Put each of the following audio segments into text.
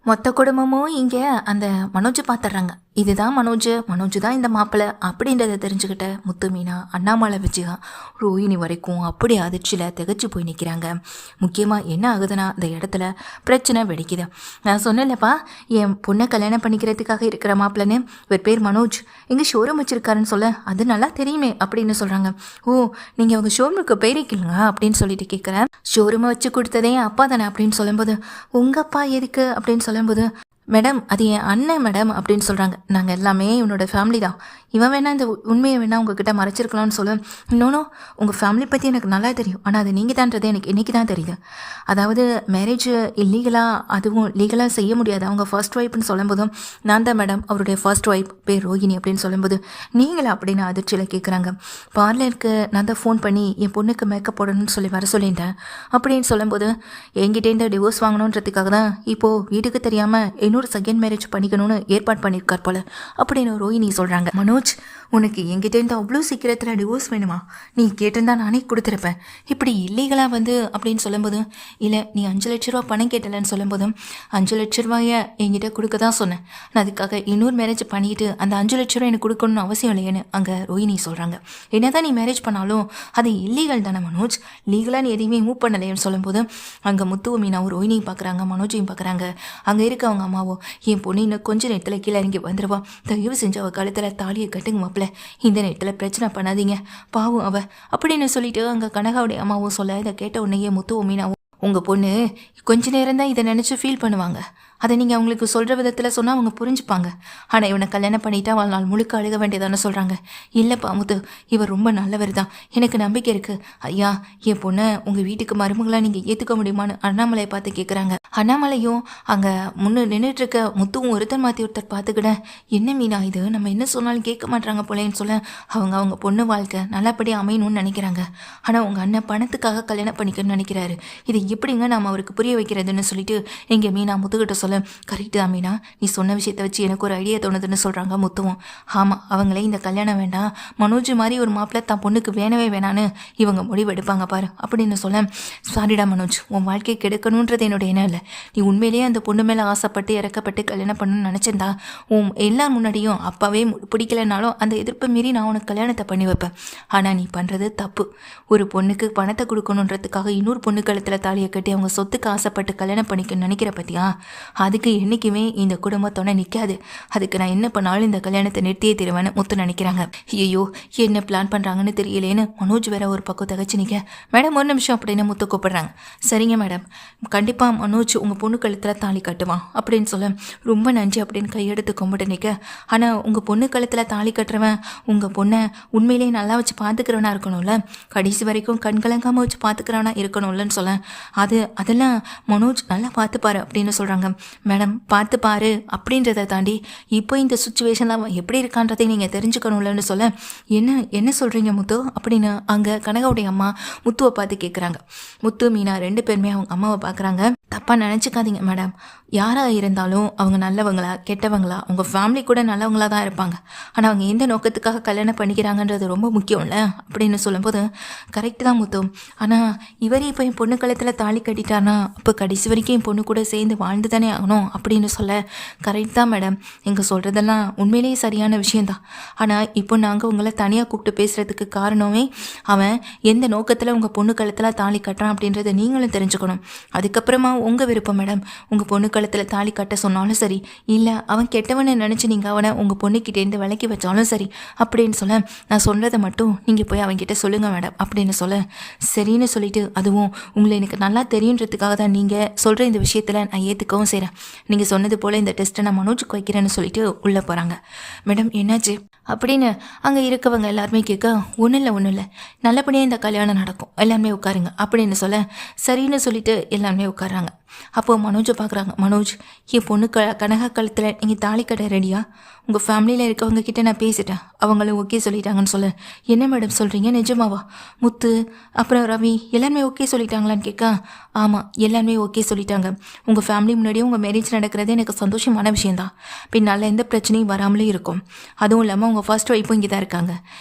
மொத்த குடும்பமும் இங்கே அந்த மனோஜை பார்த்துட்றாங்க. இதுதான் மனோஜ் தான் இந்த மாப்பிள்ளை அப்படின்றத தெரிஞ்சுக்கிட்ட முத்து, மீனா, அண்ணாமலை, விஜயா, ரோஹிணி வரைக்கும் அப்படி அதிர்ச்சியில் திகச்சு போய் நிற்கிறாங்க. முக்கியமாக என்ன ஆகுதுன்னா இந்த இடத்துல பிரச்சனை வெடிக்குது. நான் சொன்னேன்லப்பா, என் பொண்ணை கல்யாணம் பண்ணிக்கிறதுக்காக இருக்கிற மாப்பிள்ளைன்னு ஒரு பேர் மனோஜ் எங்கள் ஷோரூம் வச்சுருக்காருன்னு சொல்ல, அது நல்லா தெரியுமே அப்படின்னு சொல்கிறாங்க. ஓ, நீங்கள் அவங்க ஷோரூமுக்கு போயிருக்கீங்களா அப்படின்னு சொல்லிட்டு கேட்குறேன். ஷோரூமை வச்சு கொடுத்ததே அப்பா தானே அப்படின்னு சொல்லும்போது, உங்கள் அப்பா எதுக்கு அப்படின்னு சொல்லும்போது, மேடம் அது என் அண்ணன் மேடம் அப்படின்னு சொல்கிறாங்க. நாங்கள் எல்லாமே இவனோட ஃபேமிலி தான். இவன் வேணால் இந்த உண்மையை வேணால் உங்ககிட்ட மறைச்சிருக்கலாம்னு சொல்ல, இன்னொன்னும் உங்கள் ஃபேமிலி பற்றி எனக்கு நல்லா தெரியும், ஆனால் அது நீங்கள் தான்றது எனக்கு இன்றைக்கி தான் தெரியுது. அதாவது மேரேஜ் இல்லீகலாக, அதுவும் லீகலாக செய்ய முடியாது. அவங்க ஃபர்ஸ்ட் ஒய்ஃப்னு சொல்லும்போதும், நான் தான் மேடம் அவருடைய ஃபர்ஸ்ட் ஒய்ஃப், பேர் ரோஹிணி அப்படின்னு சொல்லும்போது, நீங்களா அப்படின்னு அதிர்ச்சியில் கேட்குறாங்க. பார்லருக்கு நான் தான் ஃபோன் பண்ணி என் பொண்ணுக்கு மேக்கப் போடணும்னு சொல்லி வர சொல்லிட்டேன் அப்படின்னு சொல்லும்போது, என்கிட்டேருந்து டிவோர்ஸ் வாங்கணுன்றதுக்காக தான் இப்போது வீட்டுக்கு தெரியாமல் இன்னொரு செகண்ட் மேரேஜ் பண்ணிக்கணும்னு ஏற்பாடு பண்ணியிருக்கார் போல அப்படின்னு ரோஹிணி சொல்கிறாங்க. மனோஜ், உனக்கு என்கிட்டேருந்து அவ்வளோ சீக்கிரத்தில் டிவோர்ஸ் வேணுமா? நீ கேட்டிருந்தா நானே கொடுத்துருப்பேன். இப்படி இல்லீகலாக அப்படின்னு சொல்லும்போது, இல்லை நீ 5 லட்ச ரூபா பணம் கேட்டலன்னு சொல்லும்போதும், 5 லட்ச ரூபாயை என்கிட்ட கொடுக்க தான் சொன்னேன். நான் அதுக்காக இன்னொரு மேரேஜ் பண்ணிட்டு அந்த 5 லட்ச ரூபா எனக்கு கொடுக்கணும்னு அவசியம் இல்லையேன்னு அங்கே ரோஹிணி சொல்கிறாங்க. என்னதான் நீ மேரேஜ் பண்ணாலும் அது இல்லீகல் தானே மனோஜ், லீகலாக நீ எதையுமே மூவ் பண்ணலையேன்னு சொல்லும்போது, அங்கே முத்துவும் மீனாவும் ரோஹிணியும் பார்க்குறாங்க, மனோஜையும் பார்க்குறாங்க. அங்கே இருக்க அவங்க அம்மாவோ, என் பொண்ணு இன்னும் கொஞ்சம் நேரத்தில் கீழே இறங்கி வந்துடுவா, தயவு செஞ்சு அவள் கழுத்தில் தாலியை கட்டுங்க மாப்பிள்ள, இந்த நேரத்தில் பிரச்சனை பண்ணாதீங்க, பாவம் அவ அப்படின்னு சொல்லிட்டு அங்கே கனகாவுடைய அம்மாவும் சொல்ல, இதை கேட்ட உடனேயே முத்துவும் மீனாவும், உங்கள் பொண்ணு கொஞ்ச நேரம் தான் இதை நினச்சி ஃபீல் பண்ணுவாங்க, அதை நீங்கள் அவங்களுக்கு சொல்கிற விதத்தில் சொன்னால் அவங்க புரிஞ்சுப்பாங்க. ஆனால் இவனை கல்யாணம் பண்ணிட்டா வாழ்நாள் முழுக்க அழுக வேண்டியதானே சொல்கிறாங்க. இல்லைப்பா முத்து, இவர் ரொம்ப நல்லவர் தான், எனக்கு நம்பிக்கை இருக்குது. ஐயா, என் பொண்ணை உங்கள் வீட்டுக்கு மருமகளாக நீங்கள் ஏற்றுக்க முடியுமான்னு அண்ணாமலையை பார்த்து கேட்குறாங்க. அண்ணாமலையும் அங்கே முன்னே நின்றுட்டுருக்க முத்துவும் ஒருத்தர் மாற்றி ஒருத்தர் பார்த்துக்கிட, என்ன மீனா இது, நம்ம என்ன சொன்னாலும் கேட்க மாட்டாங்க போலேன்னு சொல்ல, அவங்க பொண்ணு வாழ்க்கை நல்லபடியாக அமையணும்னு நினைக்கிறாங்க. ஆனால் உங்கள் அண்ணன் பணத்துக்காக கல்யாணம் பண்ணிக்கணும்னு நினைக்கிறாரு. இது எப்படிங்க நாம் அவருக்கு புரிய வைக்கிறதுன்னு சொல்லிட்டு எங்கள் மீனா முத்துக்கிட்ட சொல்ல, கரெக்டு தான் மீனா, நீ சொன்ன விஷயத்தை வச்சு எனக்கு ஒரு ஐடியா தோணுதுன்னு சொல்கிறாங்க முத்துவும். ஆமாம், அவங்களே இந்த கல்யாணம் வேண்டாம், மனோஜ் மாதிரி ஒரு மாப்பிள்ளை தான் பொண்ணுக்கு வேணவே வேணான்னு இவங்க முடிவு எடுப்பாங்க பாரு அப்படின்னு சொல்ல, சாரிடா மனோஜ், உன் வாழ்க்கை கெடுக்கணுன்றது என்னோட எண்ணம் இல்லை. நீ உண்மையிலேயே அந்த பொண்ணு மேலே ஆசைப்பட்டு இறக்கப்பட்டு கல்யாணம் பண்ணணும்னு நினச்சிருந்தா எல்லார் முன்னாடியும் அப்பாவே பிடிக்கலைனாலும் அந்த எதிர்ப்பை மீறி நான் உனக்கு கல்யாணத்தை பண்ணி வைப்பேன். ஆனால் நீ பண்ணுறது தப்பு. ஒரு பொண்ணுக்கு பணத்தை கொடுக்கணுன்றதுக்காக இன்னொரு பொண்ணு கழுத்தில் தாலியை கட்டி அவங்க சொத்துக்கு ஆசைப்பட்டு கல்யாணம் பண்ணிக்க நினைக்கிற பற்றியா, அதுக்கு என்றைக்குமே இந்த குடும்பத்தோட நிற்காது. அதுக்கு நான் என்ன பண்ணாலும் இந்த கல்யாணத்தை நிறுத்தியே தருவேன்னு முத்து நினைக்கிறாங்க. ஐயோ, என்ன பிளான் பண்ணுறாங்கன்னு தெரியலேன்னு மனோஜ் வேற ஒரு பக்கம் தகச்சு நிற்க, மேடம் ஒரு நிமிஷம் அப்படின்னு முத்து கூப்பிடுறாங்க. சரிங்க மேடம், கண்டிப்பாக மனோஜ் உங்கள் பொண்ணு கழுத்தில் தாலி கட்டுவான் அப்படின்னு சொல்ல, ரொம்ப நன்றி அப்படின்னு கையெடுத்து கும்பிட்டு நிற்க, ஆனால் உங்கள் பொண்ணு கழுத்தில் தாலி கட்டுறவன் உங்கள் பொண்ணை உண்மையிலேயே நல்லா வச்சு பார்த்துக்கிறவனா இருக்கணும்ல, கடைசி வரைக்கும் கண்கலங்காமல் வச்சு பார்த்துக்கிறவனா இருக்கணும்லன்னு சொல்ல, அதெல்லாம் மனோஜ் நல்லா பார்த்துப்பாரு அப்படின்னு சொல்கிறாங்க. மேடம் பார்த்து பாரு அப்படின்றத தாண்டி இப்போ இந்த சுச்சுவேஷனில் எப்படி இருக்கான்றதை நீங்கள் தெரிஞ்சுக்கணும்லன்னு சொல்ல, என்ன சொல்கிறீங்க முத்து அப்படின்னு அங்கே கனகாவுடைய அம்மா முத்துவை பார்த்து கேட்குறாங்க. முத்து மீனா 2 பேருமே அவங்க அம்மாவை பார்க்குறாங்க. தப்பாக நினச்சிக்காதீங்க மேடம், யாராக இருந்தாலும் அவங்க நல்லவங்களா கெட்டவங்களா உங்கள் ஃபேமிலி கூட நல்லவங்களா தான் இருப்பாங்க. ஆனால் அவங்க எந்த நோக்கத்துக்காக கல்யாணம் பண்ணிக்கிறாங்கன்றது ரொம்ப முக்கியம்ல அப்படின்னு சொல்லும்போது, கரெக்டு தான் முத்து, ஆனால் இவரே இப்போ என் பொண்ணு கழுத்தில் தாலி கட்டிட்டார்னா அப்போ கடைசி வரைக்கும் என் பொண்ணு கூட சேர்ந்து வாழ்ந்து தானே ஆகணும் அப்படின்னு சொல்ல, கரெக்ட் தான் மேடம், எங்கள் சொல்கிறதெல்லாம் உண்மையிலேயே சரியான விஷயந்தான். ஆனால் இப்போ நாங்கள் உங்களை தனியாக கூப்பிட்டு பேசுகிறதுக்கு காரணமே அவன் எந்த நோக்கத்தில் உங்கள் பொண்ணு கழுத்தில் தாலி கட்டுறான் அப்படின்றத நீங்களும் தெரிஞ்சுக்கணும். அதுக்கப்புறமா உங்கள் விருப்பம் மேடம், உங்கள் பொண்ணு கழுத்தில் தாலி கட்ட சொன்னாலும் சரி, இல்லை அவன் கெட்டவனை நினச்சி நீங்கள் அவனை உங்கள் பொண்ணுக்கிட்டேருந்து விலக்கி வச்சாலும் சரி அப்படின்னு சொல்ல, நான் சொல்கிறத மட்டும் நீங்கள் போய் அவன்கிட்ட சொல்லுங்கள் மேடம் அப்படின்னு சொல்ல, சரின்னு சொல்லிட்டு, அதுவும் உங்களை எனக்கு நல்லா தெரியுன்றதுக்காக தான் நீங்கள் சொல்கிற இந்த விஷயத்தில் நான் ஏற்றுக்கவும் செய்கிறேன். நீங்கள் சொன்னது போல் இந்த டெஸ்ட்டை நான் மனோஜுக்கு வைக்கிறேன்னு சொல்லிட்டு உள்ளே போகிறாங்க. மேடம் என்னாச்சு அப்படின்னு அங்கே இருக்கவங்க எல்லாருமே கேட்க, ஒன்றும் இல்லை நல்லபடியாக இந்த கல்யாணம் நடக்கும், எல்லாருமே உட்காருங்க அப்படின்னு சொல்ல, சரின்னு சொல்லிட்டு எல்லாருமே உட்காராங்க. அப்போது மனோஜை பார்க்குறாங்க. மனோஜ், என் பொண்ணு கனகா கழுத்தில் நீங்கள் தாலி கட்ட ரெடியா? உங்கள் ஃபேமிலியில் இருக்கவங்க கிட்டே நான் பேசிட்டேன், அவங்களும் ஓகே சொல்லிட்டாங்கன்னு சொல்ல, என்ன மேடம் சொல்கிறீங்க, நிஜமாவா? முத்து அப்புறம் ரவி எல்லாருமே ஓகே சொல்லிட்டாங்களான்னு கேட்க, ஆமாம் எல்லாருமே ஓகே சொல்லிட்டாங்க. உங்கள் ஃபேமிலி முன்னாடியும் உங்கள் மேரேஜ் நடக்கிறது எனக்கு சந்தோஷமான விஷயந்தான். பின்னால் எந்த பிரச்சனையும் வராமலே இருக்கும். அதுவும் இல்லாமல் உங்கள் ஃபர்ஸ்ட் ஒய்ஃபும் இங்கே தான் இருக்காங்க.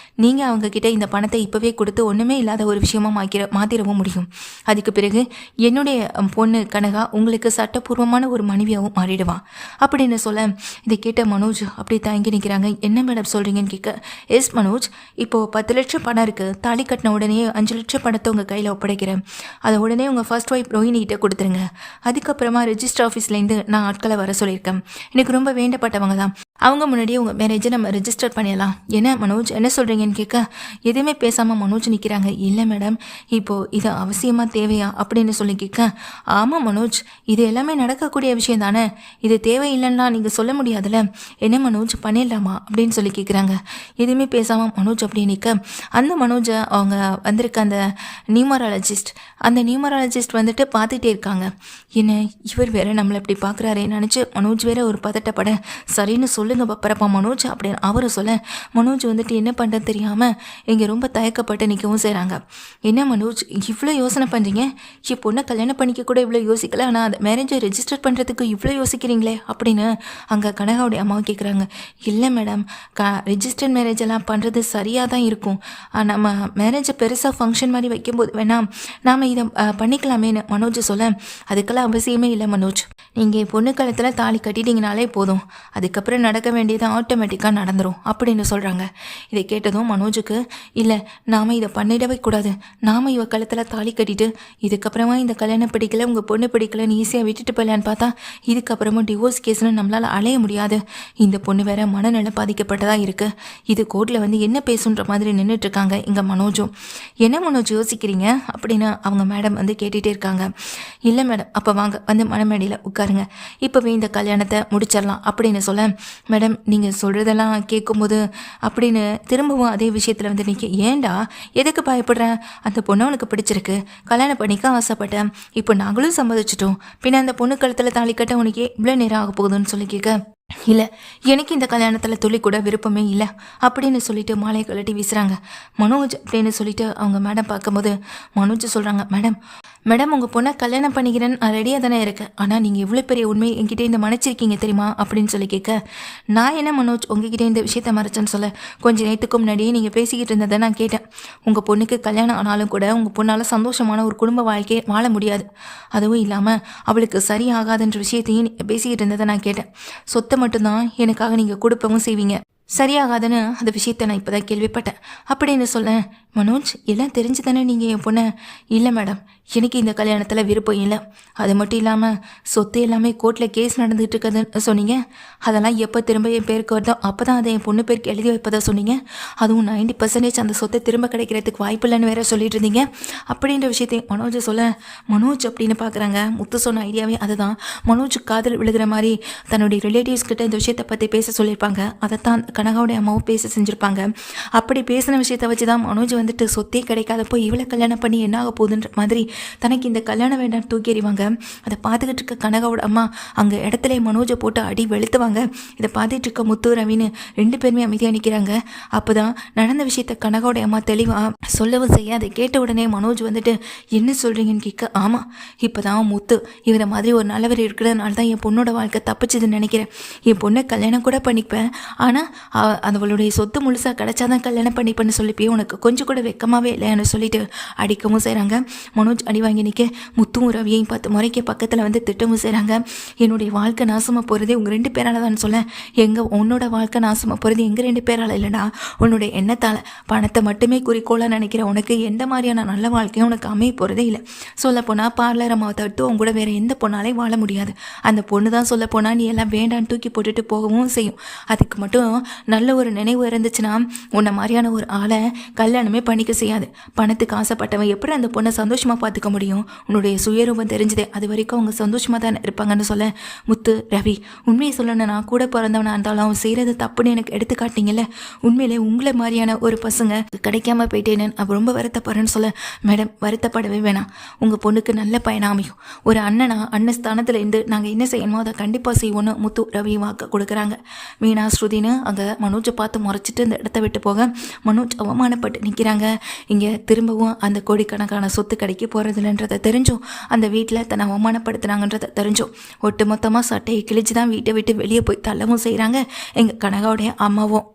நீங்கள் அவங்கக்கிட்ட இந்த பணத்தை இப்போவே கொடுத்து ஒன்றுமே இல்லாத ஒரு விஷயமா மாற்றிடவும் முடியும். அதுக்கு பிறகு என்னுடைய பொண்ணு கனகா உங்களுக்கு சட்டப்பூர்வமான ஒரு மனைவியாகவும் மாறிடுவான் அப்படின்னு சொல்ல இதை கேட்ட மனோஜ் அப்படி தயங்கி நிற்கிறாங்க. என்ன மேடம் சொல்கிறீங்கன்னு கேட்க, எஸ் மனோஜ், இப்போது 10 லட்சம் பணம் இருக்குது, தாலி கட்டின உடனே 5 லட்சம் பணத்தை உங்கள் கையில் ஒப்படைக்கிறேன். அதை உடனே உங்கள் ஃபர்ஸ்ட் ஒய்ஃப் ரோஹினிகிட்ட கொடுத்துருங்க. அதுக்கப்புறமா ரெஜிஸ்டர் ஆஃபீஸ்லேருந்து நான் ஆட்களை வர சொல்லியிருக்கேன். எனக்கு ரொம்ப வேண்டப்பட்டவங்க தான். அவங்க முன்னாடியே உங்கள் மேரேஜை நம்ம ரெஜிஸ்டர் பண்ணிடலாம். என்ன மனோஜ் என்ன சொல்கிறீங்கன்னு கேட்க, எதுவுமே பேசாமல் மனோஜ் நிற்கிறாங்க. இல்லை மேடம், இப்போது இது அவசியமாக தேவையா அப்படின்னு சொல்லி கேட்க, ஆமாம் மனோஜ், இது எல்லாமே நடக்கக்கூடிய விஷயம் தானே, இது தேவையில்லைன்னா நீங்கள் சொல்ல முடியாதுல்ல, என்ன மனோஜ் பண்ணிடலாமா அப்படின்னு சொல்லி கேட்குறாங்க. எதுவுமே பேசாமல் மனோஜ் அப்படி நிற்க, அந்த மனோஜை அவங்க வந்திருக்க அந்த நியூமராலஜிஸ்ட் வந்துட்டு பார்த்துட்டே இருக்காங்க. என்ன இவர் வேற நம்மளை இப்படி பார்க்குறாரே நினச்சி மனோஜ் வேற ஒரு பதட்டப்பட, சரின்னு சொல்லுங்க பப்பரப்பா மனோஜ் அப்படின்னு அவரை சொல்ல, மனோஜ் வந்துட்டு என்ன பண்ணுறது தெரியாமல் இங்கே ரொம்ப தயக்கப்பட்டு நிற்கவும் செய்கிறாங்க. என்ன மனோஜ் இவ்வளோ யோசனை பண்ணுறீங்க, என் பொண்ணை கல்யாணம் பண்ணிக்க கூட இவ்வளோ யோசிக்கல, ஆனால் அந்த மேரேஜை ரெஜிஸ்டர் பண்ணுறதுக்கு இவ்வளோ யோசிக்கிறீங்களே அப்படின்னு அங்கே கனகாவுடைய அம்மாவை கேட்குறாங்க. இல்லை மேடம், ரெஜிஸ்டர்ட் மேரேஜ் எல்லாம் பண்ணுறது சரியாக தான் இருக்கும், நம்ம மேரேஜை பெருசாக ஃபங்க்ஷன் மாதிரி வைக்கும்போது வேணாம் நாம் இதை பண்ணிக்கலாமேன்னு மனோஜ் சொல்ல, அதுக்கெல்லாம் அவசியமே இல்லை மனோஜ், நீங்கள் பொண்ணு காலத்தில் தாலி கட்டிட்டீங்கனாலே போதும், அதுக்கப்புறம் நடக்க வேண்டியது ஆட்டோமேட்டிக்காக நடந்துடும் அப்படின்னு சொல்கிறாங்க. இதை கேட்டதும் மனோஜுக்கு, இல்லை நாம் இதை பண்ணிடவே கூடாது, நாம் இவ கழுத்தில் தாலி கட்டிட்டு இதுக்கப்புறமா இந்த கல்யாணம் பிடிக்கல, உங்கள் பொண்ணு பிடிக்கலன்னு ஈஸியாக விட்டுட்டு போகலான்னு பார்த்தா இதுக்கப்புறமா டிவோர்ஸ் கேஸ்னு நம்மளால் அலைய முடியாது. இந்த பொண்ணு வேற மனநலம் பாதிக்கப்பட்டதாக இருக்குது, இது கோர்ட்டில் வந்து என்ன பேசுன்ற மாதிரி நின்றுட்டுருக்காங்க. இங்கே மனோஜும், என்ன மனோஜ் யோசிக்கிறீங்க அப்படின்னு அவங்க மேடம் வந்து கேட்டுகிட்டே இருக்காங்க. இல்லை மேடம், அப்போ வாங்க வந்து மணமேடையில் உட்காருங்க, இப்போவே இந்த கல்யாணத்தை முடிச்சிடலாம் அப்படின்னு சொல்ல, மேடம் நீங்கள் சொல்கிறதெல்லாம் கேட்கும்போது அப்படின்னு திரும்பவும் அதே விஷயத்தில் வந்து நிற்க, ஏண்டா எதுக்கு பயப்படுறேன், அந்த பொண்ணு உனக்கு பிடிச்சிருக்கு, கல்யாணம் பண்ணிக்க ஆசைப்பட்டேன், இப்போ நாங்களும் சம்மதிச்சிட்டோம், பின்ன அந்த பொண்ணு கழுத்தில் தாலி கட்ட உனக்கு இவ்வளோ நேரம் ஆக போகுதுன்னு சொல்லி கேட்க, இல்லை எனக்கு இந்த கல்யாணத்தில் துளி கூட விருப்பமே இல்லை அப்படின்னு சொல்லிட்டு மாலையை கழட்டி வீசுகிறாங்க. மனோஜ் அப்படின்னு சொல்லிட்டு அவங்க மேடம் பார்க்கும்போது மனோஜ் சொல்கிறாங்க, மேடம் உங்கள் பொண்ணை கல்யாணம் பண்ணிக்கிறேன்னு நான் ரெடியாக தானே இருக்கேன், ஆனால் நீங்கள் இவ்வளோ பெரிய உண்மையை என்கிட்ட இந்த மறைச்சிருக்கீங்க தெரியுமா அப்படின்னு சொல்லி கேட்க, நான் என்ன மனோஜ் உங்ககிட்ட இந்த விஷயத்தை மறைச்சேன்னு சொல்ல, கொஞ்சம் நேரத்துக்கு முன்னாடியே நீங்கள் பேசிக்கிட்டு இருந்ததை நான் கேட்டேன், உங்கள் பொண்ணுக்கு கல்யாணம் ஆனாலும் கூட உங்கள் பொண்ணால் சந்தோஷமான ஒரு குடும்ப வாழ்க்கையை வாழ முடியாது, அதுவும் இல்லாமல் அவளுக்கு சரியாகாதுன்ற விஷயத்தையும் பேசிக்கிட்டு இருந்ததை நான் கேட்டேன், சொத்தை மட்டும்தான் எனக்காக நீங்கள் கொடுப்பவும் செய்வீங்க, சரியாகாதுன்னு அந்த விஷயத்தை நான் இப்போ தான் கேள்விப்பட்டேன் அப்படின்னு சொல்ல, மனோஜ் எல்லாம் தெரிஞ்சு தானே நீங்கள் என் பொண்ணை, இல்லை மேடம் எனக்கு இந்த கல்யாணத்தில் விருப்பம் இல்லை, அது மட்டும் இல்லாமல் சொத்து எல்லாமே கோர்ட்டில் கேஸ் நடந்துகிட்டு இருக்குதுன்னு சொன்னீங்க, அதெல்லாம் எப்போ திரும்ப என் பேருக்கு வருதோ அப்போ தான் அதை என் பொண்ணு பேருக்கு எழுதி வைப்பதா சொன்னீங்க, அதுவும் 90% அந்த சொத்தை திரும்ப கிடைக்கிறதுக்கு வாய்ப்பு இல்லைன்னு வேற சொல்லிட்டு இருந்தீங்க அப்படின்ற விஷயத்தை மனோஜ் சொல்ல, மனோஜ் அப்படின்னு பார்க்குறாங்க. முத்து சொன்ன ஐடியாவே அதுதான், மனோஜ் காதல் விழுகிற மாதிரி தன்னுடைய ரிலேட்டிவ்ஸ் கிட்ட இந்த விஷயத்தை பற்றி பேச சொல்லியிருப்பாங்க, அதைத்தான் கனகாவுடைய அம்மாவும் பேச செஞ்சுருப்பாங்க. அப்படி பேசின விஷயத்தை வச்சு தான் மனோஜ் வந்துட்டு சொத்தே கிடைக்காதப்போ இவளை கல்யாணம் பண்ணி என்ன ஆக போகுதுன்ற மாதிரி தனக்கு இந்த கல்யாணம் வேண்டாம் தூக்கி எறிவாங்க. அதை பார்த்துக்கிட்டு இருக்க கனகாவோட அம்மா அங்கே இடத்துல மனோஜை போட்டு அடி வெளுத்துவாங்க. இதை பார்த்துட்டு இருக்க முத்து ரவின்னு 2 பேருமே அமைதியாக நிற்கிறாங்க. அப்போ தான் நடந்த விஷயத்த கனகாவோட அம்மா தெளிவாக சொல்லவும் செய்ய, அதை கேட்ட உடனே மனோஜ் வந்துட்டு என்ன சொல்கிறீங்கன்னு கேட்க, ஆமாம் இப்போ தான் முத்து இவரை மாதிரி ஒரு நல்லவர் இருக்கிறதுனால தான் என் பொண்ணோட வாழ்க்கை தப்பிச்சுதுன்னு நினைக்கிறேன், என் பொண்ணை கல்யாணம் கூட பண்ணிப்பேன், ஆனால் அவளுடைய சொத்து முழுசாக கிடச்சாதான் கல்யாணம் பண்ணிப்பேன்னு சொல்லிப்பே உனக்கு கொஞ்சம் கூட வெக்கமாகவே இல்லைன்னு சொல்லிட்டு அடிக்கவும் செய்கிறாங்க. மனோஜ் அடி வாங்கி நிற்க முத்துவும் ரவியையும் பார்த்து முறைக்க பக்கத்தில் வந்து திட்டமும் செய்கிறாங்க. என்னுடைய வாழ்க்கை நாசமாக போகிறதே உங்கள் 2 பேரால் தான் சொல்ல, உன்னோட வாழ்க்கை நாசமாக போகிறது எங்கள் 2 பேரால் இல்லைனா உன்னுடைய எண்ணத்தால், பணத்தை மட்டுமே குறிக்கோளாக நினைக்கிற உனக்கு எந்த மாதிரியான நல்ல வாழ்க்கையும் உனக்கு அமைய போகிறதே இல்லை. சொல்லப்போனால் பார்லர் அம்மாவை தவிர்த்து உங்க கூட வேறு எந்த பொண்ணாலே வாழ முடியாது. அந்த பொண்ணு தான் சொல்லப்போனால் நீ எல்லாம் வேண்டான்னு தூக்கி போட்டுட்டு போகவும் செய்யும். அதுக்கு மட்டும் நல்ல ஒரு நினைவு இருந்துச்சுன்னா உன்னை மாதிரியான ஒரு ஆளை கல்யாணமே பண்ணிக்க செய்யாது. பணத்துக்கு ஆசைப்பட்டவன் எப்படி அந்த பொண்ணை சந்தோஷமாக பார்த்துக்க முடியும்? உன்னுடைய சுயரூபம் தெரிஞ்சதே, அது வரைக்கும் அவங்க சந்தோஷமாக தான் இருப்பாங்கன்னு சொல்ல, முத்து ரவி உண்மையை சொல்லணும்னா கூட பிறந்தவனா இருந்தாலும் அவன் செய்கிறது தப்புன்னு எனக்கு எடுத்து காட்டினீங்கல்ல, உண்மையிலே உங்களை மாதிரியான ஒரு பசங்க கிடைக்காம போயிட்டேன்னு நான் ரொம்ப வருத்தப்படுறேன்னு சொல்ல, மேடம் வருத்தப்படவே வேணாம், உங்கள் பொண்ணுக்கு நல்ல பையனா அமையும். ஒரு அண்ணன் ஸ்தானத்தில் இருந்து நாங்கள் என்ன செய்யணுமோ அதை கண்டிப்பாக செய்வோன்னு முத்து ரவி வாக்கு கொடுக்குறாங்க. மீனா ஸ்ருதின்னு அங்கே மனோஜை பார்த்து முறைச்சிட்டு இந்த இடத்த விட்டு போக மனோஜ் அவமானப்பட்டு நிற்கிறாங்க. இங்கே திரும்பவும் அந்த கோடிக்கணக்கான சொத்து கிடைக்க போகிறதில்லன்றதை தெரிஞ்சும் அந்த வீட்டில் தன்னை அவமானப்படுத்துனாங்கன்றதை தெரிஞ்சும் ஒட்டு மொத்தமாக சட்டையை கிழிச்சு தான் வீட்டை விட்டு வெளியே போய் தள்ளவும் செய்கிறாங்க எங்கள் கனகாவுடைய அம்மாவும்.